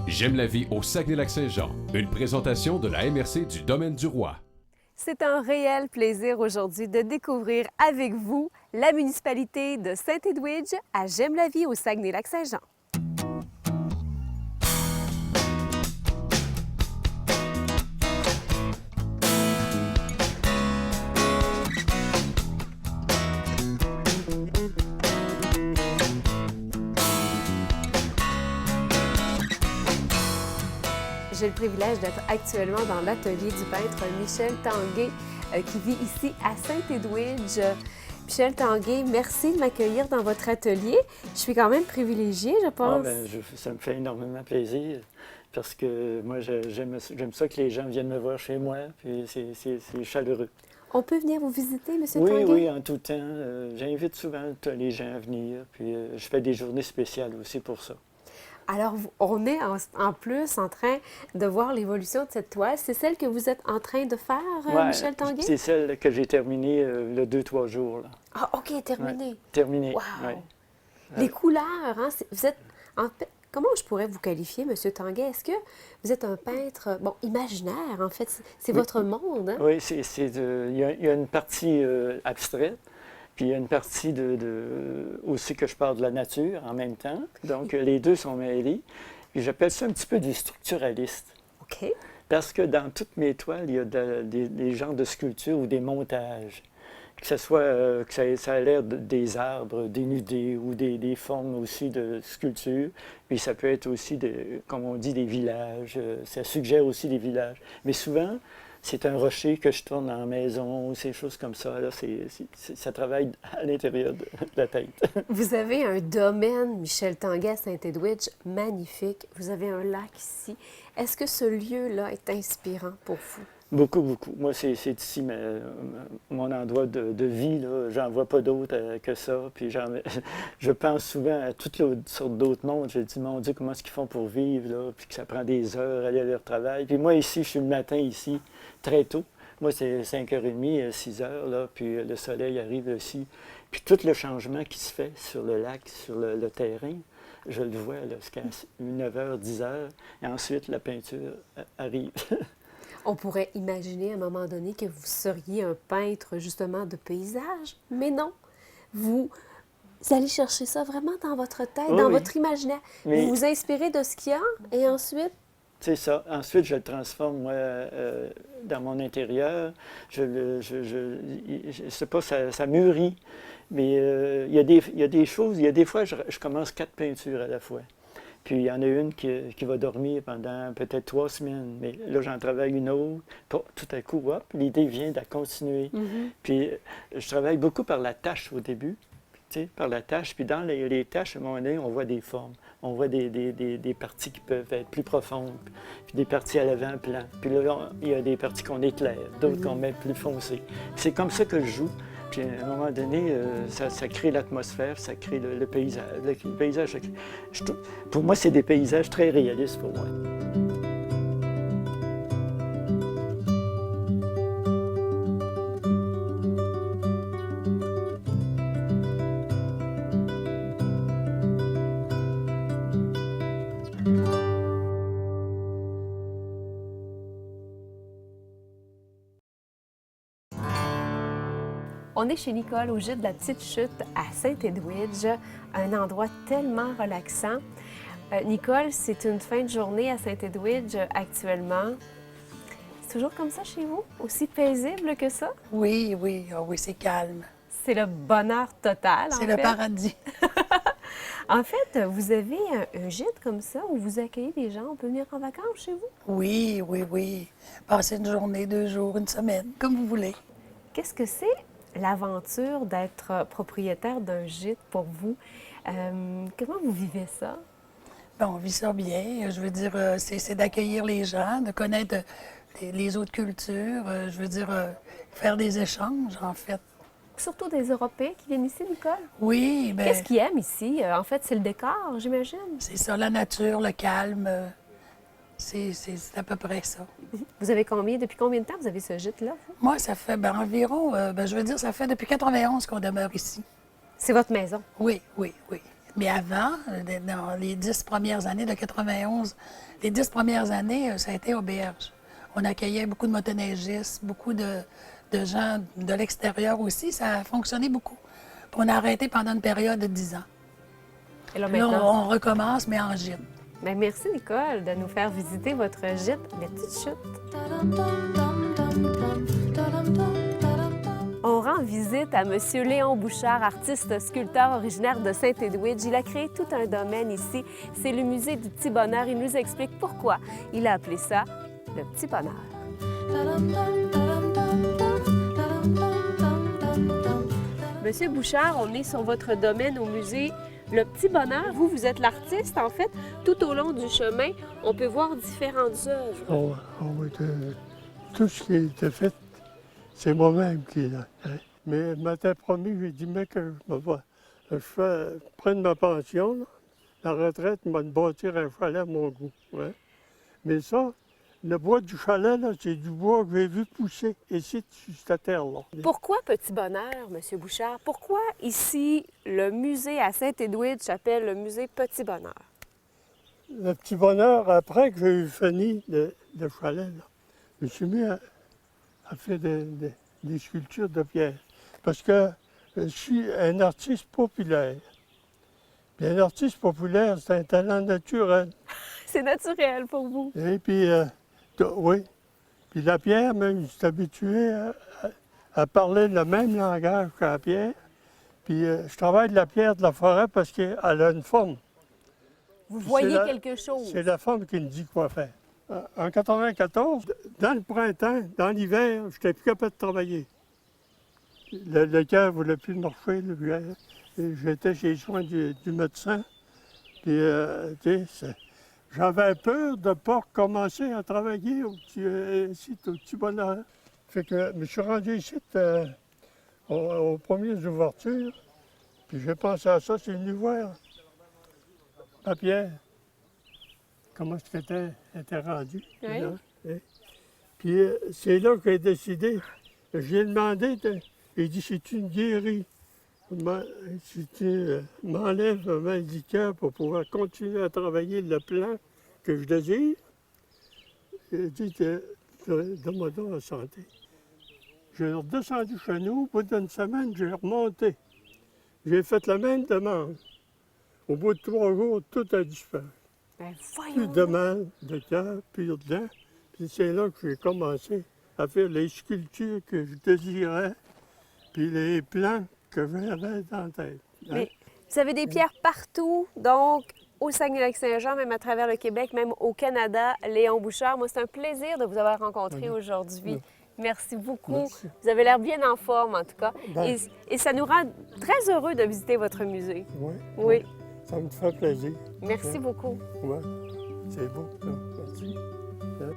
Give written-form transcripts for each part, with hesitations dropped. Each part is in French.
J'aime la vie au Saguenay-Lac-Saint-Jean, une présentation de la MRC du Domaine du Roi. C'est un réel plaisir aujourd'hui de découvrir avec vous la municipalité de Saint-Edwidge à J'aime la vie au Saguenay-Lac-Saint-Jean. J'ai le privilège d'être actuellement dans l'atelier du peintre Michel Tanguay qui vit ici à Saint-Edwidge. Michel Tanguay, merci de m'accueillir dans votre atelier. Je suis quand même privilégiée, je pense. Ça me fait énormément plaisir parce que moi, j'aime ça que les gens viennent me voir chez moi, puis c'est chaleureux. On peut venir vous visiter, M. Oui, Tanguay? oui, en tout temps. J'invite souvent les gens à venir, puis je fais des journées spéciales aussi pour ça. Alors, on est en plus en train de voir l'évolution de cette toile. C'est celle que vous êtes en train de faire, Ouais, Michel Tanguay? c'est celle que j'ai terminée le 2-3 jours. Là. Ah, OK, terminé. Ouais, terminée, Wow! ouais. Les couleurs, hein? Vous êtes... En fait, comment je pourrais vous qualifier, M. Tanguay? Est-ce que vous êtes un peintre, bon, imaginaire, en fait? C'est Oui. votre monde, hein? Oui, il y a une partie abstraite. Puis il y a une partie aussi que je parle de la nature en même temps. Donc, les deux sont mêlés. Puis j'appelle ça un petit peu du structuraliste. OK. Parce que dans toutes mes toiles, il y a des genres de sculptures ou des montages. Que ce soit ça a l'air des arbres dénudés ou des formes aussi de sculptures. Puis ça peut être aussi, comme on dit, des villages. Ça suggère aussi des villages. Mais souvent, c'est un rocher que je tourne en maison, ces choses comme ça. Là, ça travaille à l'intérieur de la tête. Vous avez un domaine, Michel Tanguay, à Saint-Edwidge, magnifique. Vous avez un lac ici. Est-ce que ce lieu-là est inspirant pour vous? Beaucoup, beaucoup. Moi, c'est ici mon endroit de vie. J'en vois pas d'autre que ça. Puis je pense souvent à toutes sortes d'autres mondes. Je dis, mon Dieu, comment est-ce qu'ils font pour vivre, là? Puis que ça prend des heures à aller à leur travail. Puis moi, ici, je suis le matin ici, très tôt. Moi, c'est 5h30, 6h, là, puis le soleil arrive aussi. Puis tout le changement qui se fait sur le lac, sur le terrain, je le vois là, jusqu'à 9h, 10h. Et ensuite, la peinture arrive. On pourrait imaginer à un moment donné que vous seriez un peintre justement de paysage, mais non. Vous allez chercher ça vraiment dans votre tête, Oui, dans oui. votre imaginaire. Mais- Vous vous inspirez de ce qu'il y a et ensuite, C'est ça. Ensuite, je le transforme, moi, dans mon intérieur. Je sais pas, ça mûrit. Mais il y a des choses, il y a des fois, je commence 4 peintures à la fois. Puis il y en a une qui va dormir pendant peut-être 3 semaines. Mais là, j'en travaille une autre. Tout à coup, hop, l'idée vient de continuer. Puis je travaille beaucoup par la tâche au début. Tu sais, par la tâche. Puis dans les tâches, à un moment donné, on voit des formes. On voit des parties qui peuvent être plus profondes, puis des parties à l'avant-plan. Puis là, il y a des parties qu'on éclaire, d'autres qu'on met plus foncées. C'est comme ça que je joue. Puis à un moment donné, ça crée l'atmosphère, ça crée le paysage. Le paysage pour moi, c'est des paysages très réalistes pour moi. on est chez Nicole au gîte de la Petite Chute à Saint-Edwidge, un endroit tellement relaxant. Nicole, c'est une fin de journée à Saint-Edwidge actuellement. C'est toujours comme ça chez vous? Aussi paisible que ça? Oui, oui, ah oui, c'est calme. C'est le bonheur total, en C'est fait. le paradis. En fait, vous avez un gîte comme ça où vous accueillez des gens. On peut venir en vacances chez vous? Oui, oui, oui. Passer une journée, 2 jours, une semaine, comme vous voulez. Qu'est-ce que c'est l'aventure d'être propriétaire d'un gîte pour vous? Comment vous vivez ça? Bon, on vit ça bien. Je veux dire, c'est d'accueillir les gens, de connaître les autres cultures. Je veux dire, faire des échanges, en fait. Surtout des Européens qui viennent ici, Nicole? Oui, bien, Qu'est-ce qu'ils aiment ici? En fait, c'est le décor, j'imagine. c'est ça, la nature, le calme. C'est à peu près ça. Vous avez depuis combien de temps vous avez ce gîte-là? vous? Moi, ça fait environ, je veux dire, ça fait depuis 91 qu'on demeure ici. C'est votre maison. Oui, oui, oui. Mais avant, dans les 10 premières années de 91, les 10 premières années, ça a été auberge. On accueillait beaucoup de motoneigistes, beaucoup de gens de l'extérieur aussi. Ça a fonctionné beaucoup. Puis on a arrêté pendant une période de 10 ans. Et là, Là, maintenant, on recommence, mais en gîte. ben, merci, Nicole, de nous faire visiter votre gîte, les Petites Chutes. On rend visite à M. Léon Bouchard, artiste sculpteur originaire de Saint-Edwidge. Il a créé tout un domaine ici. C'est le musée du Petit Bonheur. Il nous explique pourquoi il a appelé ça le Petit Bonheur. Monsieur Bouchard, on est sur votre domaine au musée Le Petit Bonheur. Vous, vous êtes l'artiste, en fait. Tout au long du chemin, on peut voir différentes œuvres. Tout ce qui a été fait, c'est moi-même qui l'ai fait. Mais elle m'était promis, j'ai dit, mec, je fais prendre ma pension, là. La retraite m'a bâtir un chalet à mon goût. Ouais. Mais ça, le bois du chalet, là, c'est du bois que j'ai vu pousser ici, sur cette terre-là. Pourquoi Petit Bonheur, Monsieur Bouchard? Pourquoi ici, le musée à Saint-Edwidge s'appelle le musée Petit Bonheur? Le Petit Bonheur, après que j'ai fini le chalet, là, je me suis mis à faire des sculptures de pierre. Parce que je suis un artiste populaire. Puis un artiste populaire, c'est un talent naturel. C'est naturel pour vous. Et puis, oui. Puis la pierre, même, je suis habitué à parler le même langage que la pierre. Puis je travaille de la pierre de la forêt parce qu'elle a une forme. Vous Puis voyez c'est quelque chose. C'est la forme qui me dit quoi faire. En 94, dans le printemps, dans l'hiver, je n'étais plus capable de travailler. Le cœur ne voulait plus marcher. J'étais chez les soins du médecin. Puis, tu sais, j'avais peur de ne pas recommencer à travailler au Petit Bonheur. Fait que je me suis rendu ici aux premières ouvertures. Puis j'ai pensé à ça, c'est venu voir la pierre. Comment est-ce qu'elle était rendue. Oui. Là, hein. Puis c'est là que j'ai décidé. J'ai demandé, il dit, si tu me guéris, si tu m'enlèves un handicap pour pouvoir continuer à travailler le plan que je désire, il dit, donne-moi donc la santé. J'ai redescendu chez nous, au bout d'une semaine, j'ai remonté. J'ai fait la même demande. Au bout de 3 jours, tout a disparu. Ben, Plus voyons. de mal, de cœur, plus de dents. Puis c'est là que j'ai commencé à faire les sculptures que je désirais, puis les plans que j'avais dans la tête. Hein? Mais vous avez des pierres partout, donc au Saguenay-Lac-Saint-Jean, même à travers le Québec, même au Canada. Léon Bouchard, moi, c'est un plaisir de vous avoir rencontré aujourd'hui. Merci beaucoup. Merci. Vous avez l'air bien en forme, en tout cas. Ben. Et ça nous rend très heureux de visiter votre musée. Oui. Oui. Ça me fait plaisir. Merci beaucoup. Oui. C'est beau, ça. Merci. Hein?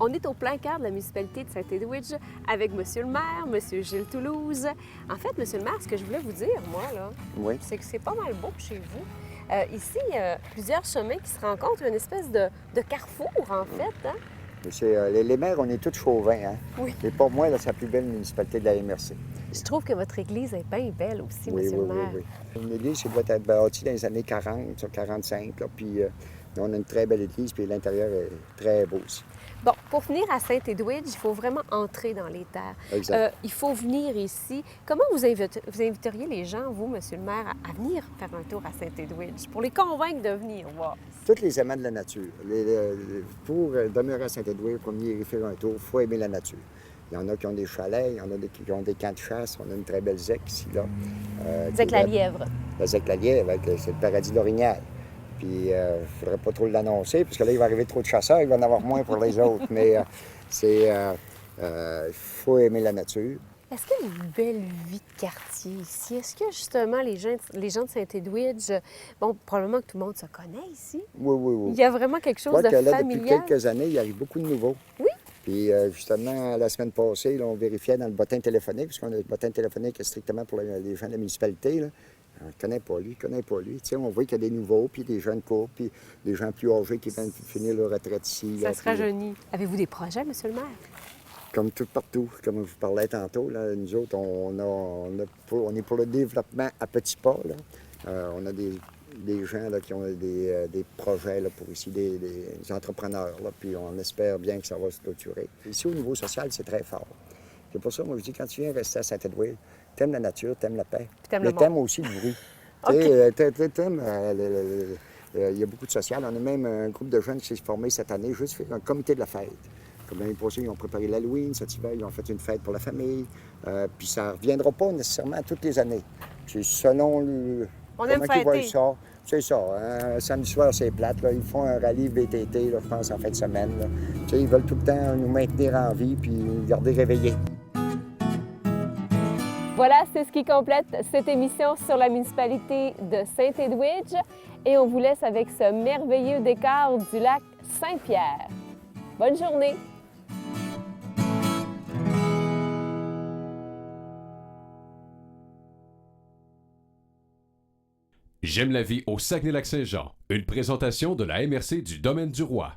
On est au plein cœur de la municipalité de Saint-Edwidge avec Monsieur le maire, Monsieur Gilles Toulouse. En fait, Monsieur le maire, ce que je voulais vous dire, moi, là, Oui. c'est que c'est pas mal beau chez vous. Ici, il y a plusieurs chemins qui se rencontrent, une espèce de carrefour, en fait. Hein? Les maires, on est tous chauvins. Hein? Oui. Et pour moi, là, c'est la plus belle municipalité de la MRC. Je trouve que votre église est bien belle aussi, Oui, Monsieur oui, le maire. oui, oui. Une église, c'est doit être bâtie dans les années 40, 45. Là, puis on a une très belle église, puis l'intérieur est très beau aussi. Bon, pour venir à Saint-Edwidge, il faut vraiment entrer dans les terres. Exact. Il faut venir ici. Comment vous inviteriez les gens, vous, Monsieur le maire, à venir faire un tour à Saint-Edwidge pour les convaincre de venir voir? Tous les amants de la nature. Pour demeurer à Saint-Edouard, pour venir y faire un tour, il faut aimer la nature. Il y en a qui ont des chalets, il y en a qui ont des camps de chasse. On a une très belle zec ici, là. Zec-la-Lièvre. La Zec-la-Lièvre, c'est le paradis d'Orignal. Puis, il ne faudrait pas trop l'annoncer, parce que là, il va arriver trop de chasseurs, il va en avoir moins pour les autres. Mais il faut aimer la nature. Est-ce qu'il y a une belle vie de quartier ici? Est-ce que, justement, les gens de Saint-Edwidge, bon, probablement que tout le monde se connaît ici. Oui, oui, oui. Il y a vraiment quelque chose de que là, familial. depuis quelques années, il arrive beaucoup de nouveaux. Oui. Puis, justement, la semaine passée, là, on vérifiait dans le bottin téléphonique, parce qu'on a le bottin téléphonique strictement pour les gens de la municipalité, là. On ne connaît pas lui, connaît pas lui. Tu sais, on voit qu'il y a des nouveaux, puis des jeunes couples, puis des gens plus âgés qui viennent finir leur retraite ici. Ça là, se puis, rajeunit. Avez-vous des projets, Monsieur le maire? comme tout partout, comme je vous parlais tantôt, là, nous autres, on est pour le développement à petits pas. Là. On a des gens là, qui ont des projets là, pour ici, des entrepreneurs, là, puis on espère bien que ça va se clôturer. Ici, au niveau social, c'est très fort. C'est pour ça, moi, je dis, quand tu viens rester à Saint-Edouard, t'aimes la nature, t'aimes la paix, Puis t'aimes mais le t'aimes monde. aussi le bruit. OK. Il y a beaucoup de social. On a même un groupe de jeunes qui s'est formé cette année, juste faire un comité de la fête. Comme l'année passée, ils ont préparé l'Halloween, cet hiver, ils ont fait une fête pour la famille. Puis ça ne reviendra pas nécessairement toutes les années. C'est selon On aime comment ils voient fêter. ça. C'est ça. Hein? Samedi soir, c'est plate. Là. Ils font un rallye VTT, là, je pense, en fin de semaine. Là. Tu sais, ils veulent tout le temps nous maintenir en vie puis nous garder réveillés. Voilà, c'est ce qui complète cette émission sur la municipalité de Saint-Edwidge. Et on vous laisse avec ce merveilleux décor du lac Saint-Pierre. Bonne journée! J'aime la vie au Saguenay-Lac-Saint-Jean, une présentation de la MRC du Domaine du Roi.